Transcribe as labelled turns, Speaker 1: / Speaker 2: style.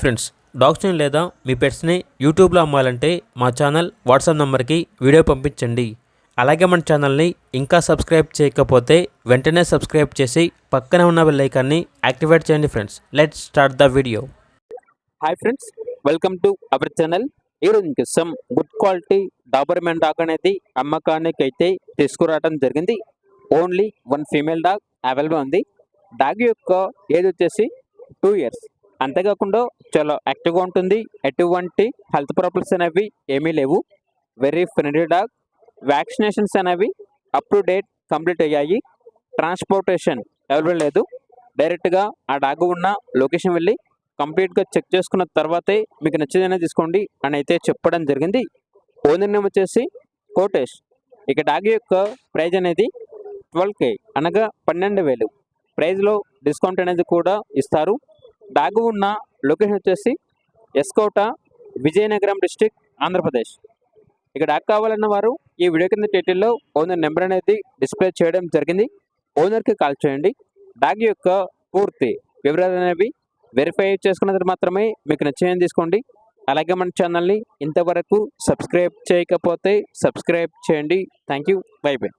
Speaker 1: Friends, డాగ్స్ని లేదా మీ పెట్స్ని యూట్యూబ్లో అమ్మాలంటే మా ఛానల్ వాట్సాప్ నెంబర్కి వీడియో పంపించండి. అలాగే మన ఛానల్ని ఇంకా సబ్స్క్రైబ్ చేయకపోతే వెంటనే సబ్స్క్రైబ్ చేసి పక్కనే ఉన్న బెల్ ఐకాన్ని యాక్టివేట్ చేయండి. Friends, let's start the video.
Speaker 2: Hi friends, welcome to our channel. ఈరోజు మీకు some good quality Doberman dog అనేది అమ్మకానికి అయితే తీసుకురావడం జరిగింది. Only one female dog available ఉంది. డాగ్ యొక్క ఏజ్ వచ్చేసి 2 years. అంతేకాకుండా చాలా యాక్టివ్గా ఉంటుంది. ఎటువంటి హెల్త్ ప్రాబ్లమ్స్ అనేవి ఏమీ లేవు. Very friendly dog. వ్యాక్సినేషన్స్ అనేవి అప్ టు డేట్ కంప్లీట్ అయ్యాయి. ట్రాన్స్పోర్టేషన్ అవైలబుల్ లేదు. డైరెక్ట్గా ఆ డాగ్ ఉన్న లొకేషన్ వెళ్ళి కంప్లీట్గా చెక్ చేసుకున్న తర్వాతే మీకు నచ్చిందనే తీసుకోండి అని అయితే చెప్పడం జరిగింది. ఓనర్ నేమ్ వచ్చేసి కోటేష్. ఇక డాగ్ యొక్క ప్రైజ్ అనేది 12K అనగా 12,000. ప్రైజ్లో డిస్కౌంట్ అనేది కూడా ఇస్తారు. డాగ్ ఉన్న లొకేషన్ వచ్చేసి ఎస్కోట, విజయనగరం డిస్టిక్, ఆంధ్రప్రదేశ్. ఇక డాగ్ కావాలన్న వారు ఈ వీడియో కింద టైటిల్లో ఓనర్ నెంబర్ అనేది డిస్ప్లే చేయడం జరిగింది. ఓనర్కి కాల్ చేయండి. డాగ్ యొక్క పూర్తి వివరాలు అనేవి వెరిఫై చేసుకున్నది మాత్రమే మీకు నచ్చేయని తీసుకోండి. అలాగే మన ఛానల్ని ఇంతవరకు సబ్స్క్రైబ్ చేయకపోతే సబ్స్క్రైబ్ చేయండి. Thank you. By by.